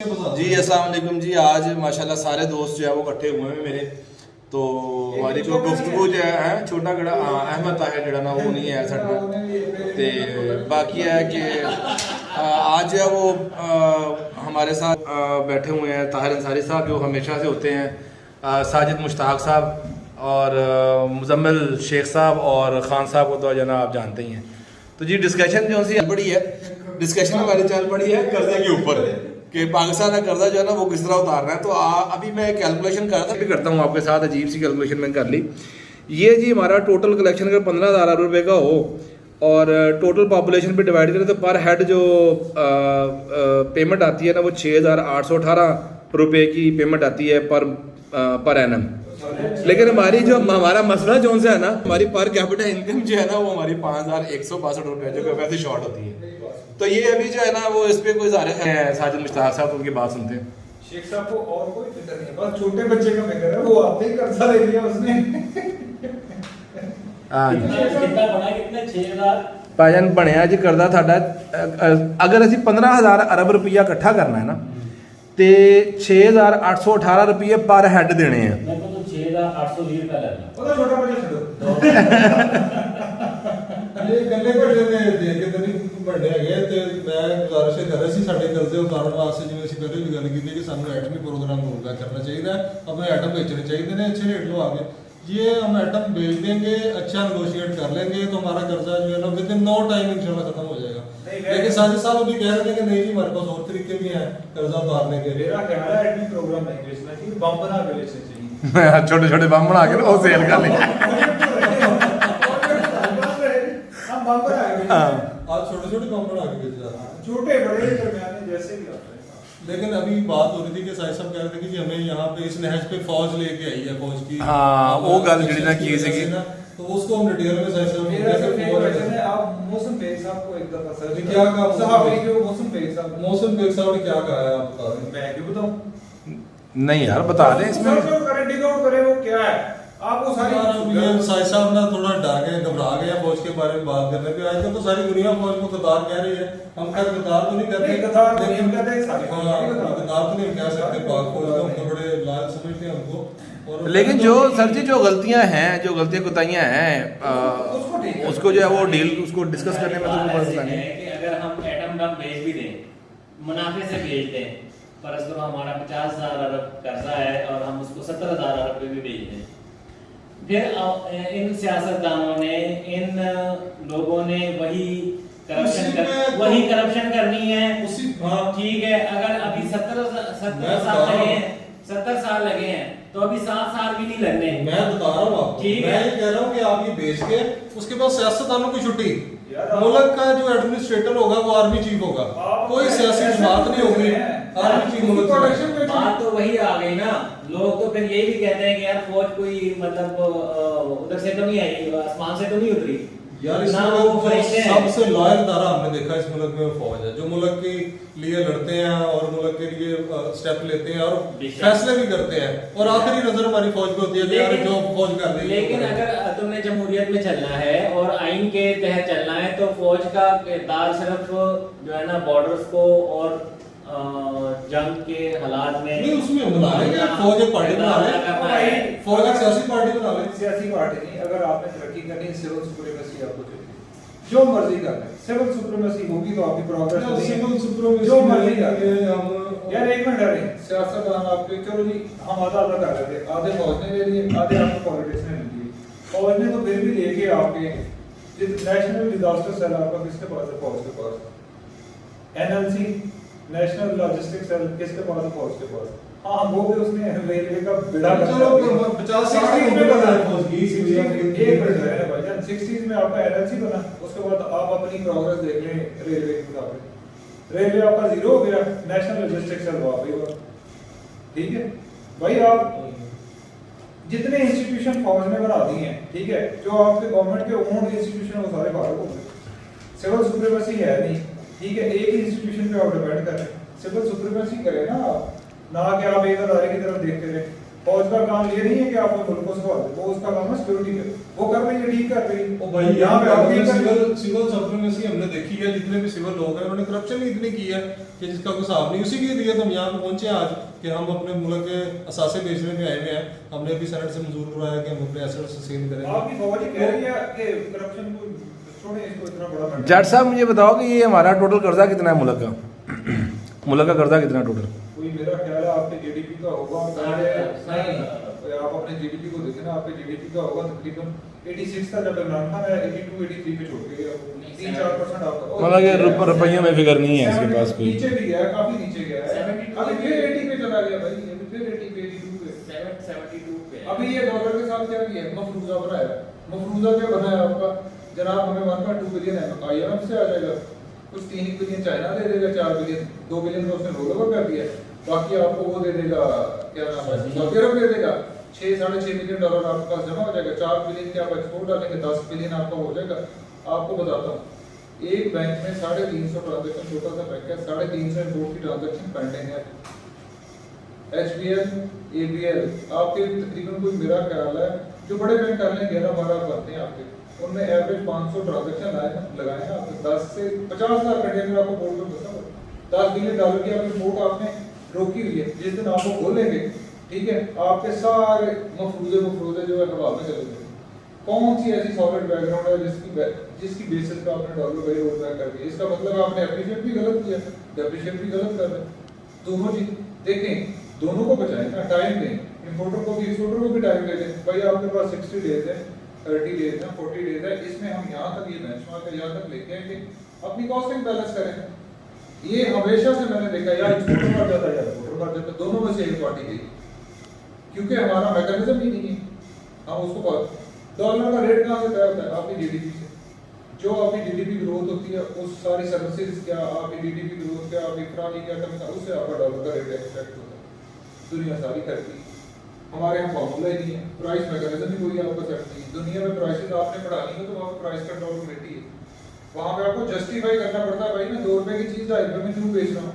जी अस्सलाम वालेकुम जी। आज माशाल्लाह सारे दोस्त जो है वो इकट्ठे हुए हैं मेरे। तो हमारी जो गुफ्तगू जो है छोटा गड़ा अहमद ताहिर जड़ा ना वो नहीं है साढ़े तो बाकी है कि आज जो है वो हमारे साथ बैठे हुए हैं ताहिर अंसारी साहब जो हमेशा से होते हैं, साजिद मुश्ताक साहब और मुजम्मिल शेख साहब और ख़ान साहब को तो जना आप जानते ही हैं। तो जी डिस्कशन जो सी बड़ी है, डिस्कशन हमारी चल पड़ी है कर्जे के ऊपर कि पाकिस्तान का कर्जा जो है ना वो किस तरह उतारना है। तो अभी मैं कैलकुलेशन करता हूँ आपके साथ, अजीब सी कैलकुलेशन मैंने कर ली। ये जी हमारा टोटल कलेक्शन अगर 15,000 रुपये का हो और टोटल पॉपुलेशन पे डिवाइड करें तो पर हेड जो पेमेंट आती है ना वो 6,818 रुपये की पेमेंट आती है पर एनम। लेकिन हमारी जो हमारा मसला जो है ना, हमारी पर कैपिटल इनकम जो है ना वो हमारी 5,162 रुपये जो वैसे शॉर्ट होती है। तो ये अभी जो है ना वो इस पे कोई ज़ाहिर है साजिद मुश्ताक साहब उनकी बात सुनते हैं। शेख साहब को और कोई फिक्र नहीं है, बस छोटे बच्चे का फिक्र है, वो आते ही कर्जा ले लिया उसने। हाँ जी कितना बना, कितने 6,000 भाईजान बनया जी करदा साडा अगर असी 15,000 अरब रुपया इकट्ठा करना है ना तो 6,818 रुपये पर हेड देने हैं। मेरे को तो 6,820 रुपया लगना। वो तो छोटा बच्चा छोड़ो। ਇਹ ਗੱਲੇ ਘੜੇ ਨੇ ਦੇ ਕੇ ਤੇ ਨਹੀਂ ਵੱਡੇ ਹੈਗੇ ਤੇ ਮੈਂ ਗੁਜ਼ਾਰਿਸ਼ ਕਰ ਰਿਹਾ ਸੀ ਸਾਡੇ ਕਰਜ਼ੇ ਉਤਾਰਨ ਵਾਸਤੇ, ਜਿਵੇਂ ਅਸੀਂ ਪਹਿਲੇ ਵੀ ਗੱਲ ਕੀਤੀ ਕਿ ਸਾਨੂੰ ਐਟਮੀ ਪ੍ਰੋਗਰਾਮ ਹੋਗਾ करना चाहिए, हमें एटम बेचने चाहिए, अच्छे रेट लो आगे। ये हम एटम बेच देंगे, अच्छा नेगोशिएट कर लेंगे तो हमारा कर्जा जो है ना विद इन नो टाइम इंशाल्लाह खत्म हो जाएगा। लेकिन साजिद साहब अभी कह रहे थे कि नहीं जी हमारे पास और तरीके भी हैं कर्जा उतारने के। मेरा कहना है एडमिट प्रोग्राम नहीं बेचना चाहिए, बम बना के बेचना चाहिए। छोटे छोटे बम बना के वो सेल कर लें। हम बम बना के बेचते हैं। आज छोटे छोटे बम बना के बेच रहा है। छोटे बड़े दरमियाने जैसे भी होते हैं। लेकिन अभी बात हो रही थी कि साहिब साहब कह रहे थे कि जी हमें यहाँ पे इस नहज पे फौज लेके आई है, फौज की हाँ, वो गल जिहड़ी ना की सी तो उसको हम डिटेल में साहिब साहब मेरा सिर्फ एक फौज क्वेश्चन है, आप मौसम बेग साहब को एक दफा सर क्या कहा? साहब जो मौसम बेग साहब मौसम बेग साहब ने क्या कहा है आप बता दें। मैं क्यों बताऊं? नहीं यार बता दें इसमें। सर जो करें डिग आउट करें वो क्या है, आप वो सारी साहिब साहब ना थोड़ा डर गए, घबरा गए फौज के बारे में बात करने पे। आजकल तो सारी दुनिया फौज को कतार कह रही है, हम खैर कतार तो नहीं कहते, कतार तो नहीं लेकिन कहते, सारी कतार तो नहीं कह सकते, पाक फौज को हम तो बड़े लाल समझते हैं हमको। और लेकिन जो सर जी जो गलतियां हैं, जो गलतियां कोताहियां हैं उसको जो है वो डील उसको डिस्कस करने में तो कोई मसला नहीं है। कि अगर हम एटम बम बेच भी दें, मुनाफे से बेच दें, फर्ज करो हमारा 50,000 अरब कर्जा है और हम उसको 70,000 अरब पे भी बेच दें, फिर इन सियासतदानों ने, इन लोगों ने वही करप्शन करनी है। ठीक है, अगर अभी 70 साल लगे हैं, 70 साल लगे हैं तो अभी 7 साल भी नहीं लगने। मैं बता रहा हूँ आपको, मैं ये कह रहा हूँ कि आप ये बेच के उसके बाद सियासतदानों की छुट्टी, मुल्क का जो एडमिनिस्ट्रेटर होगा वो आर्मी चीफ होगा, कोई सियासी जमात नहीं होगी, आर्मी चीफ मुल्क। बात तो वही आ गई ना, लोग तो फिर यही भी कहते हैं कि यार फौज कोई मतलब उधर से तो नहीं आई, आसमान से तो नहीं उतरी यार इस ना, मुल्क वो में फरिश्ते हैं। सबसे लॉयल इदारा हमने देखा इस मुल्क में फौज है, जो मुल्क के लिए लड़ते हैं और मुल्क के लिए स्टेप लेते हैं और फैसले भी करते हैं, और आखिरी नजर हमारी फौज पे होती है कि यार जो फौज कर रही है। लेकिन अगर तुमने जमहूरियत में चलना है और आइन के तहत चलना है तो फौज का किरदार सिर्फ जो है ना बॉर्डर्स को और जंग के हालात में नहीं, उसमें बना लेंगे फौज एक पार्टी बना ले, फौज एक सियासी पार्टी बना ले। सियासी पार्टी नहीं, अगर आपने तरक्की करनी है सिविल सुप्रीमेसी आपको चाहिए, जो मर्जी कर ले, सिविल सुप्रीमेसी होगी तो आपकी प्रोग्रेस होगी। सिविल सुप्रीमेसी जो मर्जी कर ले। हम यार एक मिनट रहे, सियासतदान आपके चलो जी हम आधा आधा कर रहे थे, आधे फौज ने ले लिए, आधे आपको पॉलिटिक्स ने ले लिए। फौज ने तो फिर भी लेके आपके नेशनल डिजास्टर सेल आपका किसके पास है? फौज के पास। एनएलसी नेशनल लॉजिस्टिक सेल किसके पास है? फौज के पास। हाँ वो भी उसने रेलवे का बिड़ा चलो 50-60 में बना है फौज की। एक मिनट है भाईजान, 60s में आपका एनएलसी बना, उसके बाद आप अपनी प्रोग्रेस देख लें रेलवे के मुताबिक, रेलवे आपका जीरो हो गया, नेशनल लॉजिस्टिक सेल वापस। ठीक है भाई, आप जितने इंस्टीट्यूशन फौज ने बना दिए हैं, ठीक है, जो आपके गवर्नमेंट के ओन इंस्टीट्यूशन वो सारे बाहर हो गए। सिविल सुप्रीमेसी है नहीं, ठीक है, एक ही इंस्टीट्यूशन पे आप डिपेंड कर रहे हैं। सिविल सुप्रीमेसी करें ना आप, ना कि आप एक अदारे की तरफ देखते रहे। फौज का काम ये नहीं है कि आप मुल्क को संभाल दे, वो उसका काम है सिक्योरिटी का, वो कर रही है, ठीक कर रही है। ओ भाई यहाँ पे आप नहीं कर रहे। सिविल सप्रीमेसी हमने देखी है, जितने भी सिविल लोग हैं उन्होंने करप्शन ही इतनी की है कि जिसका कोई हिसाब नहीं। उसी के लिए तो हम यहाँ पे पहुंचे आज कि हम अपने मुल्क के असासे बेचने में आए हुए हैं। हमने अभी सेनेट से मंजूर करवाया कि हम अपने एसेट्स सील करेंगे। आपकी फौज ही कह रही है कि करप्शन को छोड़े, इसको इतना बड़ा मैटर। जट साहब मुझे बताओ कि ये हमारा टोटल कर्जा कितना है मुल्क का? मुल्क का कर्जा कितना टोटल? कोई मेरा ख्याल है आपके जीडीपी का होगा, आप अपने जीडीपी को देखें ना, आपके जीडीपी का होगा तकरीबन 86 था जब इमरान खान आया, 82 83 पे छोड़ गया, 3-4% आपका, मतलब ये रुपयों में फिगर नहीं है इसके पास कोई। नीचे भी गया है, काफी नीचे गया है, अभी फिर 80 पे चला गया भाई, अभी फिर 80 पे 82 पे 772 पे। अभी ये डॉलर के साथ क्या किया, मफरूजा बनाया। मफरूजा क्या बनाया आपका जनाब, हमें 1.2 बिलियन IMF से आ जाएगा, कुछ 3 बिलियन चाइना दे देगा, 4 बिलियन 2 बिलियन तो उसने रोल ओवर कर दिया, बाकी आपको वो दे देगा, क्या नाम है, सऊदी अरब दे देगा, 6-6.5 बिलियन डॉलर आपके पास जमा हो जाएगा, 4 बिलियन के आप एक्सपोर्ट डालेंगे, 10 बिलियन आपका हो जाएगा। आपको बताता हूँ एक बैंक में 350 ट्रांजैक्शन, छोटा सा बैंक है, 350 इम्पोर्ट की ट्रांजैक्शन पेंडिंग है। HBL ABL आपके तकरीबन कोई मेरा ख्याल है जो बड़े बैंक कर लें 11-12 करते हैं आपके, उनमें एवरेज 500 ट्रांजैक्शन लगाए हैं आपके, 10 से 50,000 कंटेनर आपको बोर्ड में बता, 10 बिलियन डॉलर की आपकी इम्पोर्ट आपने रोकी हुई है। जिस दिन आपको खोलेंगे, ठीक है, आपके सारे मफरूजे जो है हवा में चले जाएंगे। कौन सी ऐसी सॉलिड बैकग्राउंड है जिसकी बेसिस पे आपने डॉलर वही रोल बैक कर दिया? इसका मतलब आपने एप्रिशिएट भी गलत किया, डेप्रिशिएट भी गलत कर रहे हैं। दोनों चीज देखें, दोनों को बचाएं ना, टाइम दें, इंपोर्टर को भी एक्सपोर्टर को भी टाइम दे दें। भाई आपके पास 60 डेज है, 30 डेज है, 40 डेज है, इसमें हम यहाँ तक ये बेंचमार्क यहाँ तक लेके आए कि अपनी कॉस्टिंग बैलेंस करें। ये हमेशा से मैंने देखा या एक्सपोर्टर मर जाता है या इंपोर्टर मर जाता है, दोनों में से एक पार्टी गई, क्योंकि हमारा मैकेनिज्म ही नहीं है। हम उसको डॉलर का रेट कहाँ से तय होता है? आपकी जीडीपी से। जो आपकी जीडीपी ग्रोथ होती है, उस सारी सर्विसेज क्या, आपकी जीडीपी ग्रोथ क्या, आपकी इकरामी क्या कमी था, उससे आपका डॉलर का रेट एक्सपेक्ट होता है। दुनिया सारी करती है, हमारे यहाँ फॉर्मूला ही नहीं है, प्राइस मैकेनिज्म ही कोई आपका सेट नहीं है। दुनिया में प्राइसेस आपने बढ़ानी हो तो वहाँ प्राइस कंट्रोल कमेटी है, वहाँ पे आपको जस्टिफाई करना पड़ता है, भाई मैं 2 रुपए की चीज 2.5 रुपए में क्यों बेच रहा हूँ,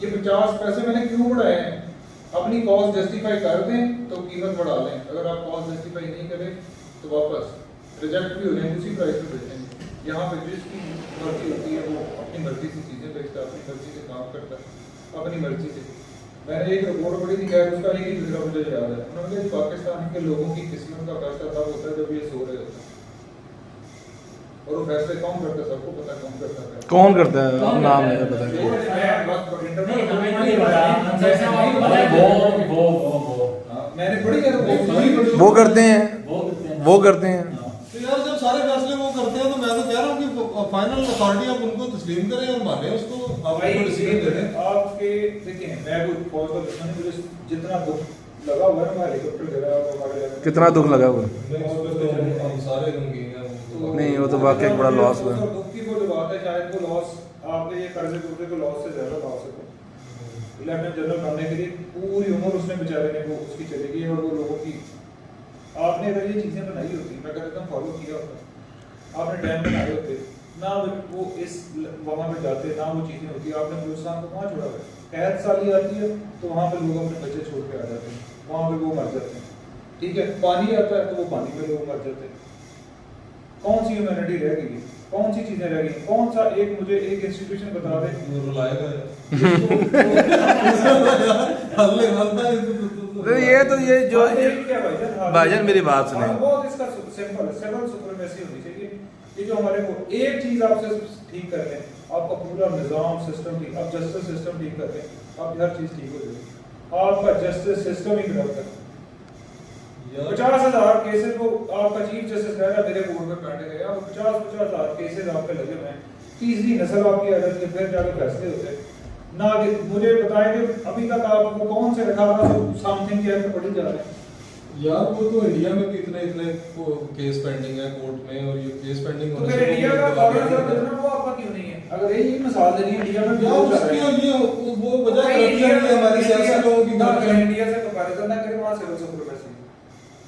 ये 50 पैसे मैंने क्यों बढ़ाए हैं। अपनी कॉस्ट जस्टिफाई कर दें तो कीमत बढ़ा लें, अगर आप कॉस्ट जस्टिफाई नहीं करें तो वापस रिजेक्ट भी हो जाएंगे, उसी प्राइस पे बेचेंगे। यहाँ पे जिसकी मर्जी होती है वो अपनी मर्जी से चीजें बेचता है, अपनी मर्जी से काम करता है, अपनी मर्जी से। मैंने एक रिपोर्ट पढ़ी थी, खैर उसका एक ही दूसरा मुझे याद है, उन्होंने कहा पाकिस्तान के लोगों की किस्मत का फैसला तब होता है जब ये सो रहे होते हैं, और वो फैसले कौन करता है? सबको पता कौन करता है, कौन करता है, नाम नहीं पता है। नहीं हमें नहीं पता, अंसर साहब मैंने पढ़ी है, वो करते हैं, वो करते हैं। तो यार जब सारे फैसले वो करते हैं तो मैं तो कह रहा हूँ कि फाइनल अथॉरिटी आप उनको तस्लीम करें और माने उसको, आप उनको डिसीजन करें। आपके देखिए मैं कोई फौज का दुश्मन नहीं, मुझे जितना दुख लगा हुआ है, मैं हेलीकॉप्टर गिरा और हमारे कितना दुख लगा हुआ? हम सारे गमगीन हैं। नहीं, वो तो वाकई एक बड़ा लॉस हुआ। दुख की वो जो बात है, शायद वो लॉस आपके ये कर्जे टूटे को लॉस से ज्यादा लॉस है। लेफ्टिनेंट जनरल बनने के लिए पूरी उम्र उसने बेचारे ने वो उसकी चली गई, और वो लोगों की आपने अगर ये चीजें बनाई होती, मैं कहता हूँ फॉलो किया होता, आपने डैम बनाए होते ना, वो इस वहां पे जाते ना, वो चीजें होती, आपने बलूचिस्तान को वहां छोड़ा हुआ है। कैद साली आती है तो वहां पे लोग अपने बच्चे छोड़ के आ जाते हैं, वहां पे वो मर जाते हैं, ठीक है। पानी आता है तो वो पानी में लोग मर जाते हैं। कौन सी ह्यूमैनिटी रह गई है? कौन सी चीजें रह गई? कौन सा एक मुझे एक इंस्टीट्यूशन बता दे ये तो ये जो क्या भाईजान मेरी बात सुने, बहुत इसका सिंपल है, सिविल सुप्रीमेसी होनी चाहिए। ये जो हमारे को एक चीज आपसे ठीक कर लें, आपका पूरा निजाम सिस्टम ठीक, आप जस्टिस सिस्टम ठीक कर लें, आप हर चीज ठीक हो जाएगी। आपका जस्टिस सिस्टम ही खराब कर 50,000 केसेस को आपका चीफ जस्टिस कह रहा है मेरे बोर्ड में पेंडिंग है, आप 50,000 केसेस आपके लगे हुए हैं, तीसरी नस्ल आपकी आ जाती है, फिर जाके फैसले होते हैं ना। मुझे बताएं कि अभी तक आपको कौन से रखा था समथिंग के अंदर पढ़ी जा रहे हैं यार? वो तो इंडिया में भी इतने केस पेंडिंग है कोर्ट में, और ये केस पेंडिंग तो फिर इंडिया का फॉरेन सर्विस वो आपका क्यों नहीं है? अगर यही मिसाल देनी है इंडिया में यार उसकी ये वो वजह करप्शन है हमारी सियासत लोगों की, इंडिया से कंपैरिजन ना करें, वहां सिविल सुप्रीमेसी,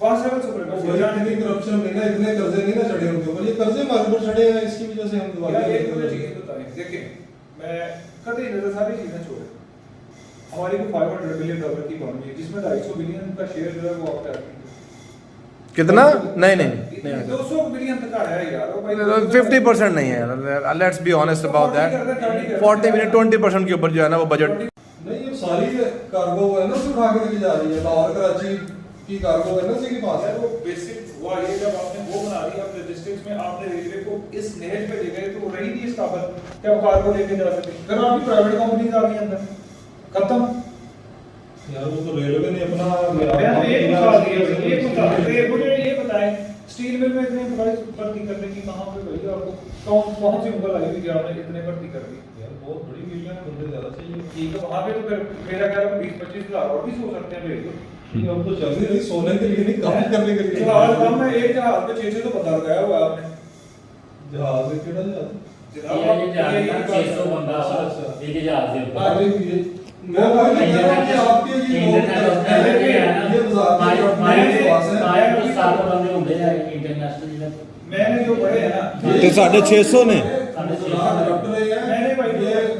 वहां सिविल सुप्रीमेसी वजह इतनी करप्शन नहीं ना, इतने कर्जे नहीं ना चढ़े उनके ऊपर, ये कर्जे हमारे ऊपर चढ़े हैं, इसकी वजह से हम यार एक मुझे चीज बताएं, देखिए मैं कभी नजर सारी चीजें छोड़े, हमारी को $500 बिलियन की इकोनॉमी है, जिसमें $250 बिलियन का शेयर जो है वो आपका कितना? नहीं 200 बिलियन तक का है यार वो भाई 50% नहीं है, let's be honest about that. 40% के ऊपर जो है ना वो बजट नहीं, ये सारी कार्गो है ना उसे उठा के लेके जा रही है। लाहौर कराची की कार्गो है ना उसी के पास है। वो बेसिक हुआ ये, जब आपने वो बना दी आप लॉजिस्टिक्स में, आपने रेलवे को इस नहज पे ले गए तो वो रही नहीं इस काबल कि आप कार्गो लेके जा सके। फिर आपकी प्राइवेट कंपनीज आ गई अंदर, खत्म यार वो तो रेलवे ने अपना मुझे ये बताएं स्टील मिल में इतने भर्ती करने की कहां पे भाई आपको कौन सी मुगल आई हुई कि आपने इतने भर्ती कर दी? यार बहुत बड़ी मिल है, बंदे ज्यादा चाहिए। ठीक है, वहां पे तो फिर मेरा ख्याल है 20-25 हजार और भी सो सकते हैं भेज दो। ठीक है, अब तो चल रही सोने के लिए नहीं, काम करने के लिए। जहाज कम है, एक जहाज पे 600 तो बंदा लगाया हुआ है आपने। जहाज में केड़ा जहाज? ये जहाज 600 बंदा एक जहाज दे ऊपर। अरे ये मैं वही कह रहा हूं कि आपके ये लोग ये मैंने जो पढ़े है ना ਤੇ 650 ਨੇ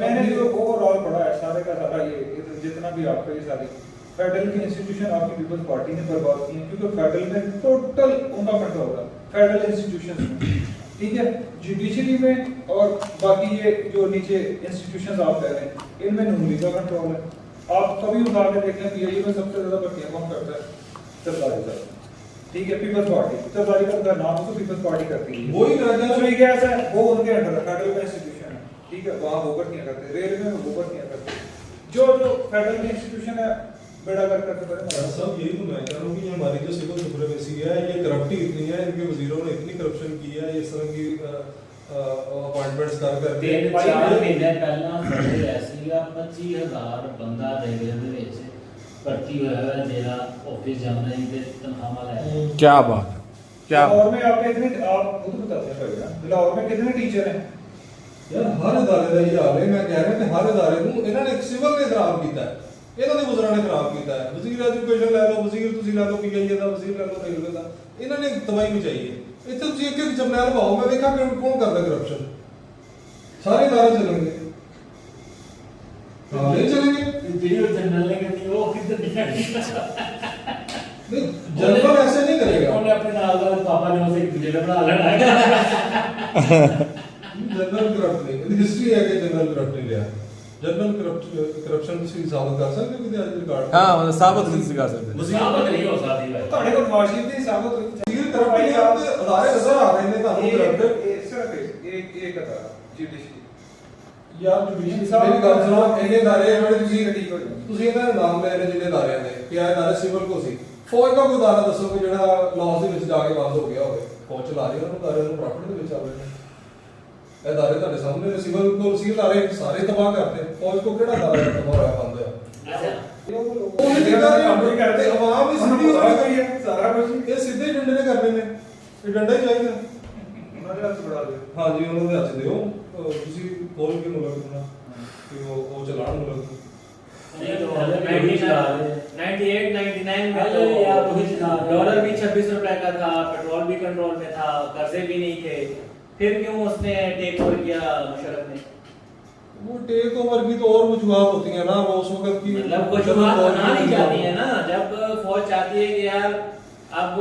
मैंने जो ओवरऑल पढ़ा है सारे का सारा ये जितना भी आपका ये सारी फेडरल की इंस्टीट्यूशन आपकी पीपल्स पार्टी ने बर्बाद की है, क्योंकि फेडरल में टोटल उनका कंट्रोल है फेडरल इंस्टीट्यूशंस में, ठीक है। जुडिशरी में और बाकी ये जो नीचे इंस्टीट्यूशंस आप कह रहे हैं इनमें नून लीग का कंट्रोल है। आप कभी उठा के देख लें पीआईए में सबसे ज्यादा भर्तियां कौन करता है? सरदारी साहब, ठीक है। पीपल्स पार्टी, सरदारी का नाम तो पीपल्स पार्टी करती है, वही राजा तो ये कैसा है वो उनके अंडर है, फेडरल का इंस्टीट्यूशन है, ठीक है। वहां वो भर्तियां करते हैं, रेलवे में वो भर्तियां करते हैं, जो फेडरल के इंस्टीट्यूशन है बेड़ा कर करते बड़े सब यही तो मैं कह रहा हूँ कि हमारी जो सिविल सुप्रीमेसी है ये करप्टी इतनी है, इनके वजीरों ने इतनी करप्शन की है, इस तरह की अपॉइंटमेंट्स कर करके 3-4 महीने ਪਹਿਲਾਂ ਸਾਡੇ ਐਸੀਗਾ 25000 ਬੰਦਾ ਰੇਲਵੇ ਦੇ ਵਿੱਚ ਭਰਤੀ ਹੋਇਆ ਹੈ ਜਿਹੜਾ ਆਫਿਸ ਜਾਂਦਾ ਹੈ ਤੇ ਤਨਖਾਹਾਂ ਲੈ ਰਿਹਾ। क्या बात क्या लाहौर में आपके इतने आप खुद बताते हैं भाई ना, लाहौर में कितने टीचर हैं? यार हर इदारे ਦਾ ਇਹ ਹਾਲ ਹੈ। ਮੈਂ ਕਹਿ ਰਿਹਾ ਕਿ ਹਰ ਇਦਾਰੇ ਨੂੰ ਇਹਨਾਂ ਨੇ ਸਿਵਲ ਨੇ ਖਰਾਬ ਕੀਤਾ ਹੈ, ਇਹਨਾਂ ਦੇ ਵਜ਼ੀਰਾਂ ਨੇ ਖਰਾਬ ਕੀਤਾ ਹੈ। ਵਜ਼ੀਰ ਐਜੂਕੇਸ਼ਨ ਲੈ ਲਓ, ਵਜ਼ੀਰ ਤੁਸੀਂ ਲੈ ਲਓ ਪੀਆਈਏ ਦਾ, ਵਜ਼ੀਰ ਲੈ ਲਓ ਰੇਲਵੇ ਦਾ, ਇਹਨਾਂ ਨੇ ਤਬਾਹੀ ਮਚਾਈ ਹੈ। ਇੱਥੇ ਤੁਸੀਂ ਇੱਕ ਇੱਕ ਜਰਨੈਲ ਪਾਓ, ਮੈਂ ਵੇਖਾਂ ਕਿ ਕੌਣ ਕਰਦਾ ਕਰਪਸ਼ਨ। ਸਾਰੇ ਇਦਾਰੇ ਚੱਲਣਗੇ ਹਾਂ ਨਹੀਂ ਚੱਲਣਗੇ। ਜਿਹੜੀ ਜਨਰਲ ਨੇ ਕਰਨੀ ਉਹ ਕਿੱਧਰ ਨਿਕਲਣੀ? नहीं जनरल ऐसे नहीं करेगा। ਉਹਨੇ ਆਪਣੇ ਨਾਲ ਦਾ ਪਾਪਾ ਨੇ ਉਸੇ ਜਿਹੜਾ ਬਣਾ ਲੈਣਾ ਹੈ। जनरल करप्ट नहीं, हिस्ट्री है कि जनरल करप्ट नहीं लिया। जनरल करप्शन ਤੁਸੀਂ ਸਾਬਤ ਕਰ ਸਕਦੇ ਹੋ ਕਿ ਅੱਜ ਰਿਕਾਰਡ? हाँ मतलब साबित नहीं कर सकते। ਸਾਬਤ ਨਹੀਂ ਹੋ ਸਕਦੀ ਭਾਈ। ਤੁਹਾਡੇ ਕੋਲ ਮਾਰਸ਼ੀਟ ਦੀ ਸਾਬਤ ਹੋਈ ਵਜ਼ੀਰ ਕਰप्ट ਨਹੀਂ ਆਉਂਦੇ, ਅਦਾਰੇ ਨਜ਼ਰ ਆ ਰਹੇ ਨੇ ਤੁਹਾਨੂੰ ਕਰप्ट। ਇਹ ਸਿਰਫ ਇਹ ਕਹਤਾ ਜੁਡੀਸ਼ਰੀ ਯਾਰ ਜੁਡੀਸ਼ਰੀ ਸਾਹਿਬ ਮੇਰੀ ਗੱਲ ਸੁਣੋ, ਇਹਨੇ ਅਦਾਰੇ ਜਿਹੜੇ ਤੁਸੀਂ ਠੀਕ ਹੋ ਜਾਣਗੇ। ਤੁਸੀਂ ਇਹਨਾਂ ਦੇ ਨਾਮ ਲੈ ਰਹੇ ਜਿਹੜੇ ਅਦਾਰਿਆਂ ਦੇ ਕਿ ਇਹ ਅਦਾਰੇ ਸਿਵਲ ਕੋ ਸੀ। ਫੌਜ ਦਾ ਕੋਈ ਅਦਾਰਾ ਦੱਸੋ ਕਿ ਜਿਹੜਾ ਲਾਅ ਦੇ ਵਿੱਚ ਜਾ ਕੇ ਬੰਦ ਹੋ ਗਿਆ ਹੋਵੇ। ਫੌਜ ਚਲਾ ਰਹੀ ਉਹਨਾਂ ਅਦਾਰਿਆਂ ਨੂੰ ਪ੍ਰੋਫਿਟ ਦੇ ਵਿੱਚ ਚੱਲ ਰਹੇ ਨੇ। ਇਹ ਅਦਾਰੇ ਤੁਹਾਡੇ ਸਾਹਮਣੇ ਨੇ, ਸਿਵਲ ਕੋ ਸੀ ਅਦਾਰੇ ਸਾਰੇ ਤਬਾਹ ਕਰਤੇ। ਫੌਜ ਕੋ ਕਿਹੜਾ ਅਦਾਰਾ ਤਬਾਹ ਹੋਇਆ ਬੰਦ ਹੋਇਆ? ਅੱਛਾ ਉਹ ਜਿਹੜਾ ਕੰਮ ਨਹੀਂ ਕਰਦੇ, ਆਵਾਮ ਹੀ ਸਿੱਧੀ ਹੋ ਗਈ ਹੈ ਸਾਰਾ ਕੁਝ ਇਹ ਸਿੱਧੇ ਡੰਡੇ ਨੇ ਕਰਨੇ ਨੇ। ਇਹ ਡੰਡਾ ਹੀ ਚਾਹੀਦਾ। ਉਹਨਾਂ ਦੇ ਹੱਥ ਬੜਾ ਦੇ ਹਾਂਜੀ ਉਹਨਾਂ ਦੇ ਹੱਥ ਦਿਓ, ਤੁਸੀਂ ਖੋਲ ਕੇ ਮੁਲਕ ਦੇਣਾ ਕਿ ਉਹ ਚਲਾਣ ਮੁਲਕ ਨੂੰ। 98-99 में तो डॉलर भी 26 रुपए का था, पेट्रोल भी कंट्रोल में था, कर्जे भी नहीं थे, फिर क्यों उसने टेक ओवर किया मुशर्रफ ने? वो टेक ओवर की तो और वजूहात होती है ना, वो उस वक्त की मतलब वजूहात बनानी चाहती है ना, जब फौज चाहती है कि यार अब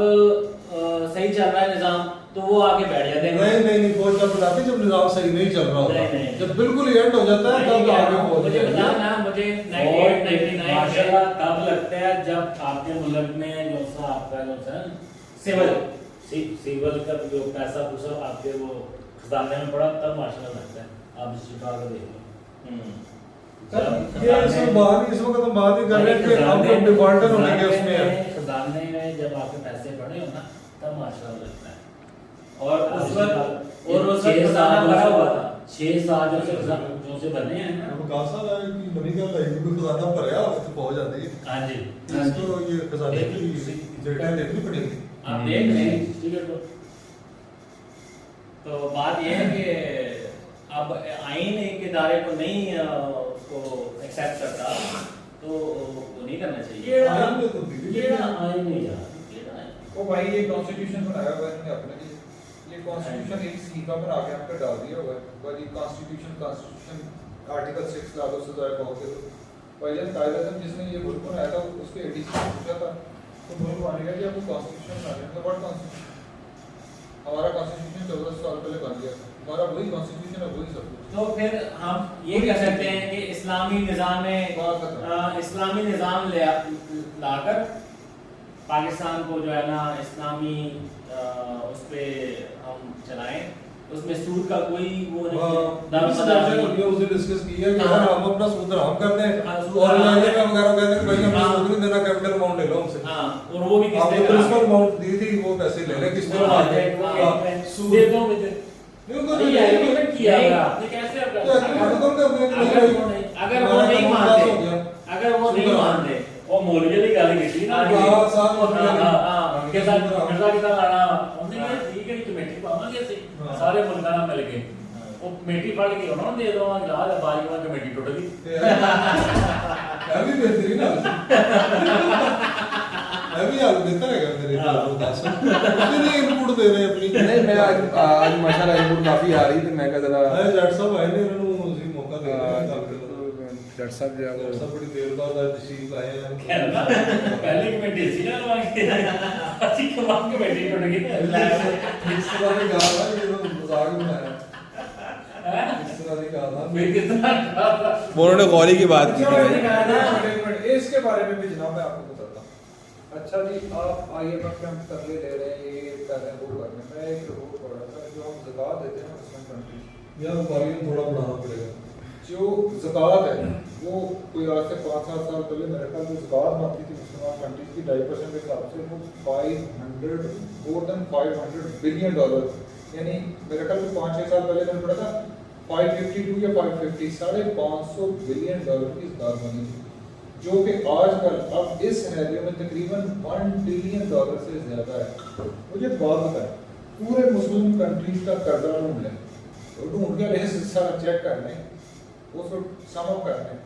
सही चल रहा है निजाम तो वो आके बैठ जाते हैं। नहीं फौज तब बनाते जब निजाम सही नहीं चल रहा होता। नहीं। जब बिल्कुल ही एंड हो जाता है तब आगे फौज मुझे जाती है। बताना, मुझे 98-99 माशाल्लाह तब लगता है जब आपके मुल्क में जो सा आपका जो सा सिविल का जो पैसा पूसा आपके वो खजाने में पड़ा तब माशाल्लाह लगता है। आप शिकागो देख लो। ये सब बात इस वक्त हम बात ही कर रहे हैं कि हम लोग डिफॉल्टर होने के उसमें है। खजाने में जब आपके पैसे पड़े हो ना तब माशाल्लाह लगता है। और उस वक्त 6 खजाना भरा हुआ था। 6 साल जो से बने हैं ना। अब कासा है कि नवी गल है कि खजाना भरया हो तो पहुंच जाती है। हाँ जी इसको ये खजाने की डेटा देखनी पड़ेगी। आप देख रहे हैं टिकट को। तो बात यह है कि अब आइन एक इदारे को नहीं उसको एक्सेप्ट करता तो वो नहीं करना चाहिए। आइन में तो दिल्ली ये आए नहीं यार वो भाई ये कॉन्स्टिट्यूशन बनाया हुआ है इन्होंने अपने लिए। ये कॉन्स्टिट्यूशन एक सीखा बना के आपका डाल दिया हुआ है। भाई कॉन्स्टिट्यूशन आर्टिकल 6 लागू सजाए कहोगे तो भाईजान कायदा से जिसने ये मुल्क बनाया था उसके एडिशन पूछा था तो मुल्क मानेगा कि आपको कॉन्स्टिट्यूशन बना देंगे। What constitution? हमारा कॉन्स्टिट्यूशन 14 साल पहले बन गया था, हमारा वही कॉन्स्टिट्यूशन है, वही सब कुछ। तो फिर हम ये कह सकते हैं कि इस्लामी निज़ाम में इस्लामी निज़ाम लाकर पाकिस्तान को जो है ना इस्लामी उस पे हम चलाएं, उसमें सूद का कोई वो नहीं है, दारोमदार नहीं। उसे डिस्कस किया कि हाँ। हम अपना सूद हराम कर दें हाँ, सूद और हराम लाइने कर- में वगैरह कहते हैं कि भाई हमें हाँ। सूद नहीं देना, कैपिटल अमाउंट ले लो हमसे। हाँ, और वो भी आपने किसने प्रिंसिपल अमाउंट दी थी, वो पैसे ले ले, किसने हाँ, मांगे? हाँ, सूद दे दो मुझे। नहीं, उनको नहीं, नहीं एग्रीमेंट किया नहीं, हुआ। ये कैसे आप कर तो सकते हैं? एग्रीमेंट कौन कर देंगे? अगर वो नहीं मानते, अगर वो नहीं मानते, ਉਹ ਮੌਲਵੀ ਦੀ ਗੱਲ ਕੀਤੀ ਨਾ हाँ, हाँ, साथ में ਹਾਂ ਕਿਦਾਂ ਕਿਦਾਂ ਲਾਣਾ ਉਹਨੇ ਕਿਹਾ ਠੀਕ ਹੈ ਕਮੇਟੀ ਪਾਵਾਂਗੇ ਅਸੀਂ ਹਾਂ। ਸਾਰੇ ਮੁਲਕਾਂ ਨਾਲ ਮਿਲ ਕੇ ਉਹ ਕਮੇਟੀ ਫੜ ਕੇ ਉਹਨਾਂ ਨੂੰ ਦੇ ਦੇਵਾਂਗੇ ਲਾ ਦੇ ਬਾਜੀ ਉਹਨਾਂ ਕਮੇਟੀ ਟੁੱਟ ਗਈ ਇਹ ਵੀ ਬਿਹਤਰੀਨ ਹਾਲ ਸੀ। ਇਹ ਵੀ ਹਾਲ ਬਿਹਤਰ ਹੈਗਾ ਮੇਰੇ हाँ। ਨਾਲ ਦੱਸ ਕਿੰਨੀ ਇਨਪੁਟ ਦੇ ਰਹੇ ਆਪਣੀ नहीं मैं आज माशाल्लाह इनपुट काफी आ रही थी, मैं कहा जरा ਜੱਟ ਸਾਹਿਬ ਆਏ ਨੇ, ਇਹਨਾਂ ਨੂੰ ਅਸੀਂ ਮੌਕਾ ਦੇ ਰਹੇ ਹਾਂ ਗੱਲ ਕਰਨ ਦਾ। डॉक्टर साहब जो है ਜੱਟ वो ਸਾਹਿਬ ਬੜੀ ਦੇਰ ਬਾਅਦ ਅੱਜ ਤਸ਼ਰੀਫ ਆਏ ਆ। ਕਹਿੰਦਾ ਪਹਿਲੀ ਕਮੇਟੀ ਸੀ ਨਾ ਲਵਾਂਗੇ ਅਸੀਂ ਕਮਾਂ ਕਮੇਟੀ ਟੁੱਟ ਗਈ ਇਸ ਤਰ੍ਹਾਂ ਦੀ ਗੱਲ ਆ ਜਦੋਂ ਮਜ਼ਾਕ ਬਣਾਇਆ, ਇਸ ਤਰ੍ਹਾਂ ਦੀ ਗੱਲ ਆ। ਫਿਰ ਕਿਤਨਾ वो उन्होंने गौरी की बात की अच्छा, थी मैंने भाई। कहा था, एक मिनट, इसके बारे में भी जनाब मैं आपको बताता हूँ। अच्छा जी, आप IMF के हम तरले ले रहे हैं, ये कर रहे हैं, वो कर रहे हैं। मैं एक रिपोर्ट पढ़ रहा था, जो हम ज़कात देते हैं मुस्लिम कंट्रीज, यार वॉल्यूम थोड़ा बढ़ाना पड़ेगा। जो ज़कात है वो कोई आज से 5-7 साल पहले मेरे ख्याल से ज़कात बनती थी मुसलमान कंट्रीज की 2.5% के हिसाब से, वो more than $500 billion, यानी मेरे ख्याल से 5-6 साल पहले मैंने पढ़ा था 552 या 550 $550 बिलियन की ज़कात बनी थी, जो कि आजकल अब इस सिनेरियो में तकरीबन $1 ट्रिलियन से ज़्यादा है। मुझे एक बात बताएं, पूरे मुस्लिम कंट्रीज का कर्जा ढूंढ लें, तो ढूंढ के ले सारा चेक कर लें, उसको सम अप कर लें,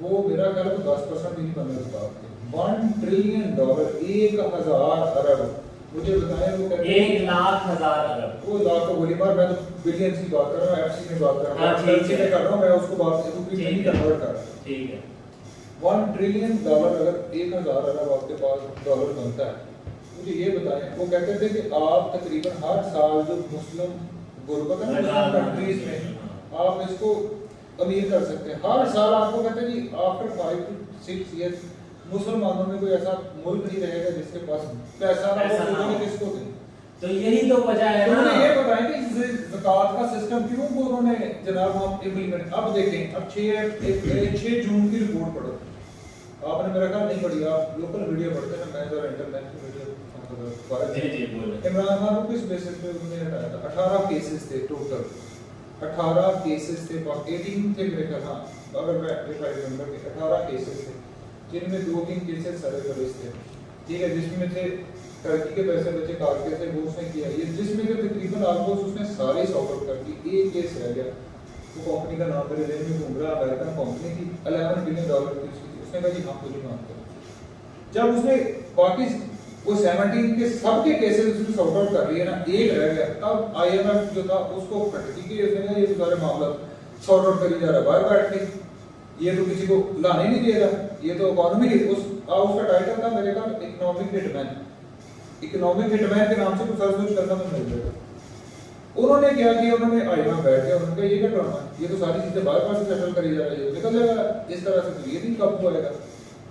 वो मेरा ख्याल है 10% भी नहीं बन रहा ज़कात के। $1 ट्रिलियन, 1,000 अरब। मुझे बताएं वो कहते हैं 1,00,000 अरब। वो लाख तो गोली मार, मैं तो बिलियंस की बात कर रहा हूँ, FC में बात कर रहा हूँ, हाँ, ठीक currency है। में कर रहा हूँ, मैं उसको बात रुपये में नहीं ठीक है। कन्वर्ट कर रहा हूँ। ठीक है। $1 ट्रिलियन अगर 1,000 अरब आपके पास डॉलर बनता है, मुझे ये बताएं, वो कहते थे कि आप तकरीबन हर साल जो मुस्लिम गुरबत है ना कंट्रीज में, आप इसको अमीर कर सकते हैं। हर साल आपको कहते हैं कि आफ्टर 5 to 6 years मुसलमानों में कोई ऐसा मुल्क नहीं रहेगा जिसके पास पैसा ना हो, पैसा ना उन्होंने हो। किसको दें? तो यही तो वजह है तो ना। मुझे ये बताएं कि ज़कात का सिस्टम क्यों वो उन्होंने जनाब हम इम्प्लीमेंट, अब देखें, अब 6 जून की रिपोर्ट पढ़ो, आपने मेरा ख्याल नहीं पढ़ी, आप लोकल वीडियो पढ़ते हैं, मैं जरा इंटरनेशनल वीडियो जी जी बोलो। इमरान खान को किस बेसिस पे उन्होंने हटाया था? 18 केसेस थे टोटल, 18 केसेस थे, 18 थे मेरे ख्याल, हाँ अगर मैं if I remember के 18 केसेस थे, जिनमें 2-3 केसेस सरफराज थे, ठीक है, जिसमें से टर्की के पैसे बचे काटते थे, वो उसने किया, ये जिसमें से तकरीबन ऑलमोस्ट उसने सारे सॉर्ट आउट कर दी। एक केस रह गया, वो कंपनी का नाम मेरे जेब में घूम रहा, अमेरिकन कंपनी थी, $11 बिलियन की उसने कहा जी हाँ मुझे मानते हैं। जब उसने बाकी वो 17 के सबके केसेस उसने सॉर्ट आउट कर लिए ना, एक रह गया, तब IMF जो था उसको फटकी के उसने कहा ये तो सारे मामला सॉर्ट आउट करी जा रहा है बाहर बैठ के, ये तो किसी को लाने ही नहीं दे रहा, ये तो इकोनॉमी उसका टाइटल था मेरे ख्याल इकोनॉमिक हिटमैन, इकोनॉमिक हिटमैन के नाम से कुछ सर्च करना तो मिल जाएगा। उन्होंने क्या किया, उन्होंने IMF बैठ के उन्होंने कहा ये क्या ड्रामा है, ये तो सारी चीजें बाहर से सेटल करी जा रही है, निकल जाएगा इस तरह से, तो ये भी कब होएगा।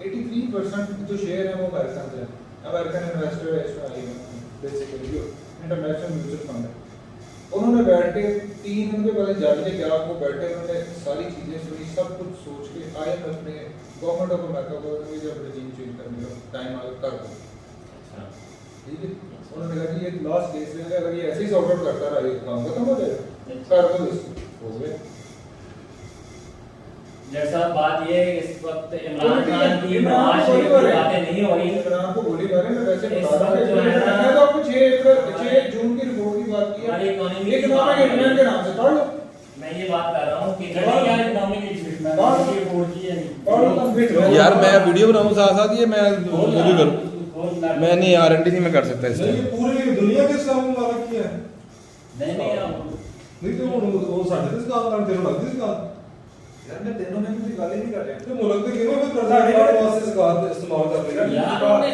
83% जो शेयर है वो अमेरिकन से, अमेरिकन इन्वेस्टर है इसमें IMF बेसिकली जो इंटरनेशनल म्यूचुअल फंड है। उन्होंने बैठ के 3 उनके पहले जज ने क्या, वो बैठे उन्होंने सारी चीजें सुनी, सब कुछ सोच के IMF ने गवर्नमेंट ऑफ अमेरिका को जब रेजिम चेंज करने का टाइम आ कर दो, ठीक है, उन्होंने कहा कि ये लास्ट केस है, अगर ये ऐसे ही सॉर्ट आउट करता रहा ये काम खत्म हो जाएगा, कर दो इसको, हो गया। जैसा बात ये है इस वक्त इमरान तो खान की इमरान नवाज को शरीफ गोली की मारे। बातें नहीं हो रही। इमरान को गोली मारे, मैं वैसे इस बता रहा वक्त जो है ना- हूं, मैं तो आपको 6 जून की रिपोर्ट की बात की है, हमारी इकोनॉमी की इकोनॉमिक बात हिटमैन के नाम से पढ़ लो, मैं ये बात कर रहा हूँ कि क्या इकोनॉमिक एडजस्टमेंट की रिपोर्ट की है पढ़ लो कंप्लीट। यार मैं वीडियो बनाऊं साथ साथ, ये मैं वो भी करूं, मैं नहीं R&D नहीं मैं कर सकता इस नहीं, टाइम। ये पूरी दुनिया के इस्लाम मुबारक की है। नहीं नहीं नहीं तो वो साढ़े 10 साल तक तेरे लगती थी यार मैं तेनों में कोई गल ही नहीं कर रहा ਤੇ ਮੁਲਕ ਦੇ ਕਿਵੇਂ ਫਿਰ ਕਰਜ਼ਾ ਉਤਾਰਨ ਵਾਸਤੇ ਸਰਕਾਰ ਦੇ ਇਸਤੇਮਾਲ ਕਰ ਰਹੀ ਹੈ यार हमने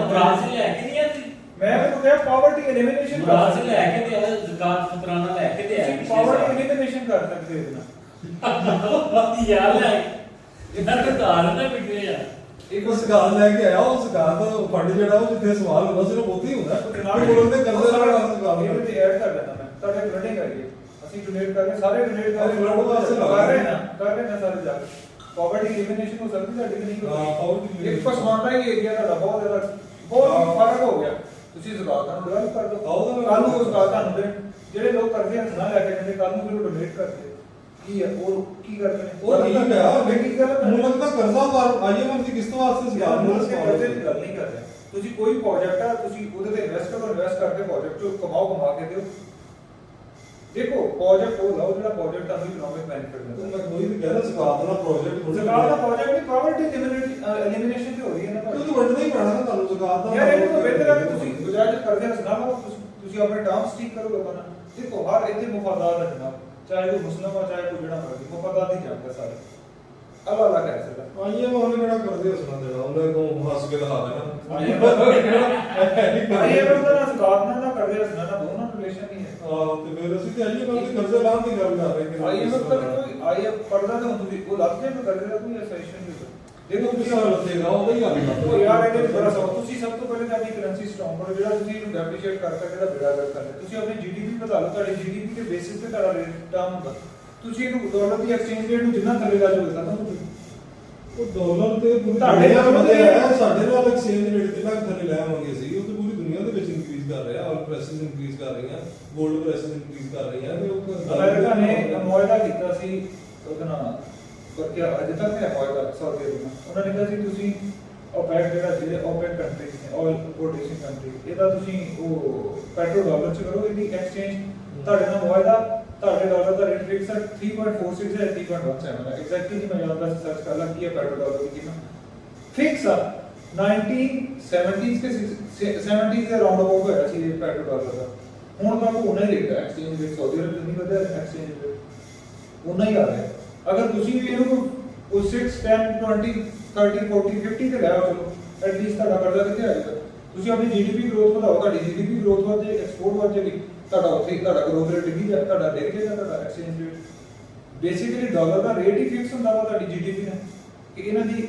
मुराद से लेके दिया थी मैं तो क्या पॉवर्टी एलिमिनेशन मुराद से लेके दिया ज़कात फतराना लेके दिया पॉवर्टी एलिमिनेशन कर सकते हो ना यार ले इधर तो दाल ना बिगड़े यार ਇੱਕ ਸਰਕਾਰ ਲੈ ਕੇ ਆਇਆ ਉਹ ਸਰਕਾਰ ਦਾ ਫੰਡ ਜਿਹੜਾ ਉਹ ਜਿੱਥੇ ਸਵਾਲ ਹੁੰਦਾ ਸਿਰਫ ਉੱਥੇ ਹੀ ਹੁੰਦਾ ਤੇ ਨਾਲ ਮੁਲਕ ਦੇ ਕਰਜ਼ੇ ਨਾਲ ਸਰਕਾਰ ਇਹਦੇ ਤੇ ਐਡ ਕਰ ਦੇਣਾ ਮੈਂ ਤੁਹਾਡੇ ਫੰਡਿੰਗ ਕਰੀਏ ਅਸੀਂ ਡੋਨੇਟ ਕਰ ਰਹੇ ਸਾਰੇ ਡੋਨੇਟ ਕਰ ਰਹੇ ਫੰਡ ਵਾਸਤੇ ਲਾ ਰਹੇ ਕਰ ਰਹੇ ਨੇ ਸਾਰੇ ਜਾ ਕੇ ਪੋਵਰਟੀ ਐਲੀਮੀਨੇਸ਼ਨ ਹੋ ਸਕਦੀ ਸਾਡੀ ਕਿ ਨਹੀਂ ਹਾਂ, poverty elimination। ਇੱਕ ਪਸਮਾਨਦਾ ਹੀ ਏਰੀਆ ਦਾ ਬਹੁਤ ਜ਼ਿਆਦਾ ਬਹੁਤ ਫਰਕ ਹੋ ਗਿਆ ਤੁਸੀਂ ਜ਼ਕਾਤਾਂ ਨੂੰ ਡਿਵੈਲਪ ਕਰ ਦਿਓ ਕੱਲ ਨੂੰ ਜ਼ਕਾਤਾਂ ਨੂੰ ਦੇਣ ਜਿਹੜੇ ਲੋਕ ਕਰਦੇ ਹਨ ਨਾ ਲੈ ਕੇ ਜਾਂਦੇ ਕੱਲ ਨੂੰ ਫਿਰ ਡੋਨੇਟ ਕਰਦੇ ਕੀ ਹੈ ਉਹ ਕੀ ਕਰਦੇ ਨੇ ਉਹ ਠੀਕ ਹੈ ਮੈਂ ਕੀ ਗੱਲ ਮੁਲਕ ਦਾ ਕਰਜ਼ਾ ਉਤਾਰ ਆਈਐਮਐਫ ਦੀ ਕਿਸ਼ਤ ਵਾਸਤੇ ਸਰਕਾਰ ਨੂੰ ਮੁਲਕ ਦੇ ਕਰਜ਼ੇ ਦੀ ਗੱਲ ਨਹੀਂ ਕਰ ਰਿਹਾ ਤੁਸੀਂ ਕੋਈ ਪ੍ਰੋਜੈਕਟ ਆ ਤੁਸੀਂ ਉਹਦੇ ਤੇ ਇਨਵੈਸਟ ਕਰੋ ਇਨਵੈਸਟ ਕਰਕੇ ਪ੍ਰੋਜੈਕਟ ਚੋਂ ਕਮਾ ਕੇ ਦਿਓ ਦੇਖੋ ਪ੍ਰੋਜੈਕਟ ਉਹ ਲਾਓ ਜਿਹੜਾ ਪ੍ਰੋਜੈਕਟ ਤੁਹਾਨੂੰ ਇਕਨੋਮਿਕ ਬੈਨੀਫਿਟ ਦਿੰਦਾ ਮੈਂ ਕੋਈ ਵੀ ਕਹਿ ਰਿਹਾ ਸਰਕਾਰ ਦਾ ਪ੍ਰੋਜੈਕਟ ਸਰਕਾਰ ਦਾ ਪ੍ਰੋਜੈਕਟ ਨਹੀਂ ਪਾਵਰਟੀ ਐਲੀਮੀਨੇਸ਼ਨ ਤੇ ਹੋ ਰਹੀ ਹੈ ਨਾ ਉਹ ਤਾਂ ਵੰਡਣਾ ਹੀ ਪੈਣਾ ਨਾ ਤੁਹਾਨੂੰ ਸਰਕਾਰ ਦਾ ਯਾਰ ਇਹ ਤਾਂ ਬਿਹਤਰ ਹੈ ਕਿ ਤੁਸੀਂ ਗੁਜਾਰਿਸ਼ ਕਰਦੇ ਹੋ ਨਾ ਲਓ ਤੁਸੀਂ ਆਪਣੇ ਟਰਮਸ ਠੀਕ ਕਰੋ ਲੋਕਾਂ ਨਾਲ ਦੇਖੋ ਹਰ ਇੱਥੇ ਮੁਫਾਦਾਤ ਹੈ ਜਨਾਬ ਚਾਹੇ ਕੋਈ ਮੁਸਲਮਾਨ ਹੋ ਚਾਹੇ ਕੋਈ ਜਿਹੜਾ ਮਰਜ਼ੀ ਮੁਫਾਦਾਤ ਹੀ ਜਾਂਦਾ ਸਾਰੇ ਅੱਲਾਹ ਅੱਲਾਹ ਕਹਿ ਸਕਦਾ ਆਈਐਮ ਉਹਨੇ ਕਿਹੜਾ ਕਰਦੇ ਹਸਣਾ ਦੇਣਾ ਉਹਨੇ ਕੋ ਹੱਸ ਕੇ ਦਿਖਾ ਦੇਣਾ ਆਈਐਮ ਦਾ ਸਰਕਾਰ ਨਾਲ ਨਾ ਕਰਦੇ ਹਸਣਾ ਨਾ ਦੋਨਾਂ ਰਿਲੇਸ਼ਨ ਨਹੀਂ ਹੈ ਤੇ ਫਿਰ ਅਸੀਂ ਤੇ ਆਈਐਮ ਦੇ ਕਰਜ਼ੇ ਲਾਉਣ ਦੀ ਗੱਲ ਕਰ ਰਹੇ ਕਿ ਆਈਐਮ ਦਾ ਕੋਈ ਆਈਐਮ ਪੜਦਾ ਤਾਂ ਤੁਸੀਂ ਉਹ ਲੱਗ ਜੇ ਕਰਦੇ ਦਾ ਕੋਈ ਐਸੈਸ਼ਨ ਨਹੀਂ ਦੇਖੋ ਕਿਸ ਤਰ੍ਹਾਂ ਲੱਗੇਗਾ ਉਹਦਾ ਹੀ ਗੱਲ ਉਹ ਕਰਦੇ ਯਾਰ ਇਹਦੇ ਬੜਾ ਸਭ ਤੁਸੀਂ ਸਭ ਤੋਂ ਪਹਿਲੇ ਤਾਂ ਆਪਣੀ ਕਰੰਸੀ ਸਟਰੋਂਗ ਕਰੋ ਜਿਹੜਾ ਤੁਸੀਂ ਇਹਨੂੰ ਡੈਪਰੀਸ਼ੀਏਟ ਕਰ ਜਿਹੜਾ ਬੇੜਾ ਕਰ ਕਰਦੇ ਤੁਸੀਂ ਆਪਣੀ ਜੀਡੀਪੀ ਵਧਾ ਲਓ ਤੁਹਾਡੀ ਜੀਡੀਪੀ ਦੇ ਬੇਸਿਸ ਤੇ ਤੁਹਾਡਾ ਰੇਟ ਡਾਊਨ ਹੁੰਦਾ ਤੁਸੀਂ ਇਹਨੂੰ ਡਾਲਰ ਦੀ ਐਕਸਚੇਂਜ ਰੇਟ ਨੂੰ ਜਿੰਨਾ ਥੱਲੇ ਲਾ ਜਾਓਗੇ ਤਾਂ ਉਹ ਡਾਲਰ ਤੇ ਪੂਰੀ ਤੁਹਾਡੇ ਦੁਨੀਆ ਨਾਲ ਵਧਿਆ ਵਧਿਆ ਹੈ ਸਾਡੇ ਨਾਲ ਐਕਸਚੇਂਜ ਰੇਟ ਕਿੰਨਾ ਕੁ ਥੱਲੇ ਲੈ ਆਵਾਂਗੇ ਅਸੀਂ ਉਹ ਤੇ ਪੂਰੀ ਦੁਨੀਆ ਦੇ ਵਿੱਚ ਇਨਕਰੀਜ਼ ਕਰ ਰਿਹਾ ਆਲ ਪ੍ਰਾਈਸਿਸ ਇਨਕਰੀਜ਼ ਕਰ ਰਹੀਆਂ 골ਡ ਪ੍ਰਾਈਸਿਸ ਇਨਕਰੀਜ਼ ਕਰ ਰਹੀਆਂ ਤੇ ਉਹ ਅਮਰੀਕਾ ਨੇ ਮੁਆਇਦਾ ਕੀਤਾ ਸੀ ਉਹਦਾ ਨਾਮ ਪਰ ਕਿ ਅਜੇ ਤੱਕ ਹੈ ਮੁਆਇਦਾ ਸਾਊਦੀ ਅਰਬ ਨਾਲ ਉਹਨਾਂ ਨੇ ਕਿਹਾ ਸੀ ਤੁਸੀਂ OPEC ਜਿਹੜਾ ਜਿਹੜੇ OPEC ਕੰਟਰੀਜ਼ ਨੇ ਆਇਲ ਪ੍ਰੋਡਿਊਸਿੰਗ ਕੰਟਰੀ ਇਹਦਾ ਤੁਸੀਂ ਉਹ ਪੈਟਰੋ ਡਾਲਰ ਚ ਕਰੋ ਇਹਦੀ ਐਕਸਚੇਂਜ ਤੁਹਾਡੇ ਨਾਲ ਮੁਆਇਦਾ ਤੁਹਾਡੇ ਡਾਲਰ ਦਾ ਰੇਟ ਫਿਕਸ ਹੈ 3.46 ਹੈ 3.17 ਹੈ ਐਗਜ਼ੈਕਟਲੀ ਨਹੀਂ ਮੈਂ ਜਾਣਦਾ ਸਰਚ ਕਰ ਲਾਂ ਕੀ ਹੈ ਪੈਟਰੋ ਡਾਲਰ ਦੀ ਕੀਮਤ ਫਿਕਸ ਆ 1970s के 70s ਦੇ ਰਾਉਂਡ ਅਬਾਊਟ ਹੋਇਆ ਸੀ ਇਹ ਪੈਟਰੋ ਡਾਲਰ ਦਾ ਹੁਣ ਤਾਂ ਉਹ ਨਹੀਂ rate exchange rate Saudi Arab ਨਹੀਂ ਵਧਿਆ ਐਕਸਚੇਂਜ ਰੇਟ ਉਹਨਾਂ ਹੀ ਆ ਰਿਹਾ ਅਗਰ ਤੁਸੀਂ ਵੀ ਇਹਨੂੰ ਉਹ 6 10 20 30 40 50 ਤੇ ਲਾਓ ਚਲੋ ਐਟਲੀਸਟ ਤੁਹਾਡਾ ਕਰਜ਼ਾ ਕਿੱਥੇ ਆ ਜਾਏਗਾ ਤੁਸੀਂ ਆਪਣੀ ਜੀਡੀਪੀ ਗਰੋਥ ਵਧਾਓ ਤੁਹਾਡੀ ਜੀਡੀਪੀ ਗਰੋਥ ਵਧੇ ਐਕਸਪੋਰਟ ਵਧੇਗੀ ਤੁਹਾਡਾ ਉੱਥੇ ਤੁਹਾਡਾ ਗਰੋਥ ਰੇਟ ਡਿੱਗੀ ਜਾ ਤੁਹਾਡਾ ਡਿੱਗ ਜਾਏਗਾ ਤੁਹਾਡਾ ਐਕਸਚੇਂਜ ਰੇਟ ਬੇਸਿਕਲੀ ਡਾਲਰ ਦਾ ਰੇਟ ਹੀ ਫਿਕਸ ਹੁੰਦਾ ਵਾ ਤੁਹਾਡੀ ਜੀਡੀਪੀ ਨਾਲ ਕਿ ਇਹਨਾਂ ਦੀ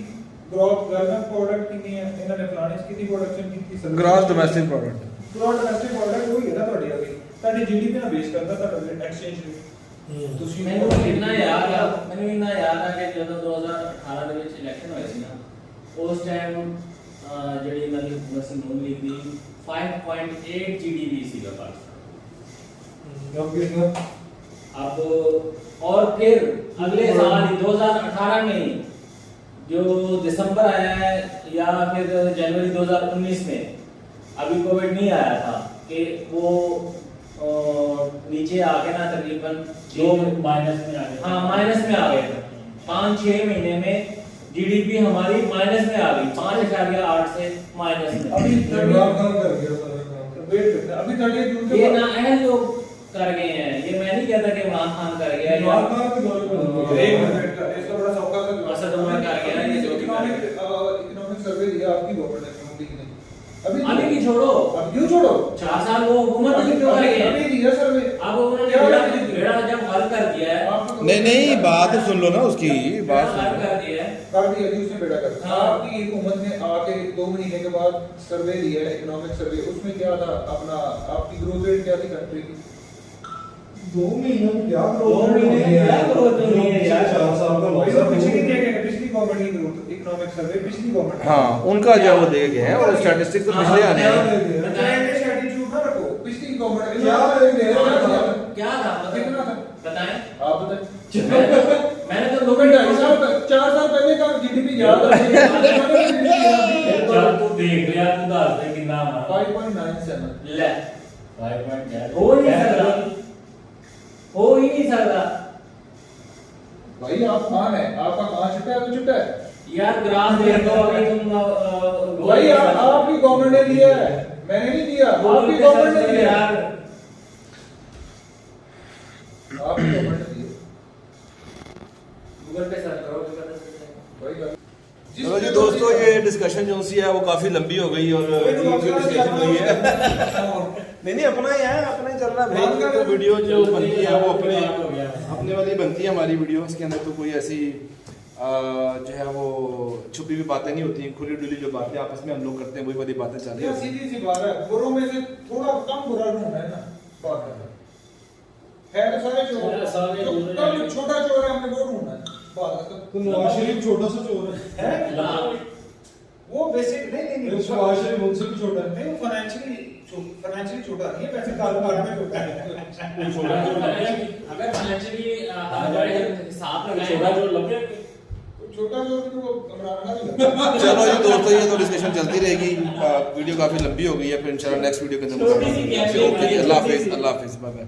ਗ੍ਰੋਥ ਗਵਰਨਮੈਂਟ ਪ੍ਰੋਡਕਟ ਕਿੰਨੀ ਹੈ ਇਹਨਾਂ ਨੇ ਫਲਾਣੇ ਕਿੰਨੀ ਪ੍ਰੋਡਕਸ਼ਨ ਕੀਤੀ grass domestic product growth domestic product ਉਹੀ ਹੈ ਨਾ ਤੁਹਾਡੀ ਅਗੇ ਤੁਹਾਡੀ ਜੀਡੀਪੀ ਨਾਲ ਬੇਸ ਕਰਦਾ ਤੁਹਾਡਾ ਐਕਸਚੇਂਜ ਰੇਟ ਤੁਸੀਂ ਮੈਨੂੰ ਇੰਨਾ ਯਾਦ ਆ ਕਿ ਜਦੋਂ 2018 ਦੇ ਵਿੱਚ ਇਲੈਕਸ਼ਨ ਹੋਏ ਸੀ ਨਾ ਉਸ ਟਾਈਮ ਜਿਹੜੀ ਇਹਨਾਂ ਦੀ ਹੁਕੂਮਤ ਸੀ ਨੂਨ ਲੀਗ ਦੀ 5.8 GDP ਸੀਗਾ ਪਾਕਿस्तान अब कितना अब और फिर अगले साल ही 2018 में ही जो दिसंबर आया है या फिर जनवरी 2019 में अभी कोविड नहीं आया था कि वो नीचे आ गए ना तकरीबन जो माइनस में आ गए हाँ माइनस में आ गए थे 5-6 महीने में जीडीपी हमारी माइनस में आ गई 5.8 से माइनस में अभी इमरान खान कर गया सारा काम वेट करते हैं अभी 30 जून के ये बाद ना अहल लोग कर गए हैं ये मैं नहीं कहता कि इमरान खान कर गया या इमरान खान के दौर पे एक मिनट का इसका बड़ा सौका का असद उमर कर गया ये जो भी कर गया। इकोनॉमिक सर्वे दिया आपकी गवर्नमेंट ने मोदी ने अभी की छोड़ो अब क्यों छोड़ो 4 साल वो हुकूमत ही क्यों कर गए अभी दिया सर्वे अब उन्होंने बेड़ा जब हल कर दिया है नहीं नहीं बात सुन लो ना उसकी बात हल सुन लो कर दिया है कर दिया जी उसने बेड़ा कर दिया हाँ। आपकी हुकूमत ने आके 2 महीने के बाद सर्वे दिया है इकोनॉमिक सर्वे उसमें क्या था अपना आपकी ग्रोथ रेट क्या थी कंट्री की 2 महीनों में क्या दो महीने में क्या growth होनी है यार? 4 साल का वही लॉस तो पिछली क्या पिछली गवर्नमेंट की ग्रोथ इकोनॉमिक सर्वे पिछली गवर्नमेंट हाँ उनका जो वो दे गए हैं और स्टैटिस्टिक्स तो पिछले आने हैं एटीट्यूड ना रखो पिछली गवर्नमेंट क्या क्या था कितना था बताएं आप बताएं मैंने तो तो 4 साल पहले का जीडीपी याद चल तू देख लिया तू दस दे कितना हमारा 5.97 ले 5.8 हो नहीं सकता हो ही नहीं सकता भाई आप खान है आपका कहां छुट्टा है तो छुट्टा है यार ग्राफ देख लो अभी तुम भाई आपकी गवर्नमेंट ने दिया है मैंने नहीं दिया आपकी गवर्नमेंट ने दिया यार आपकी गवर्नमेंट ने दिया गूगल पे सर्च करो तो पता चलता है। कोई बात चलो जी दोस्तों, ये डिस्कशन जो सी है वो काफी लंबी हो गई और डिस्कशन हुई है। नहीं अपना ही है, अपना ही चल रहा है भाई। तो वीडियो जो बनती है वो अपने वाली बनती है हमारी वीडियो, उसके अंदर तो कोई ऐसी जो है वो छुपी हुई बातें नहीं होती, खुली डुली जो बातें आपस में हम लोग करते हैं वही वाली बातें चल रही ये होती हैं। सीधी सी बात है, बुरों में से थोड़ा कम बुरा ढूंढना है ना बात है तो सारे चोर, कम छोटा चोर है हमने वो ढूंढना है बात है। तो नवाज शरीफ छोटा सा चोर है। वो बेसिक नहीं नवाज शरीफ उनसे भी छोटा है। नहीं, फाइनेंशियली छोटा नहीं है, वैसे कारोबार में छोटा है। अगर फाइनेंशियली साथ में छोटा जो लगे छोटा जो भी वो इमरान खान ही लगता है। चलो जी दोस्तों, ये तो डिस्कशन चलती रहेगी, वीडियो काफी लंबी हो गई है, फिर इंशाल्लाह नेक्स्ट वीडियो के अंदर छोटी सी गैप ओके, अल्लाह हाफिज, बाय बाय।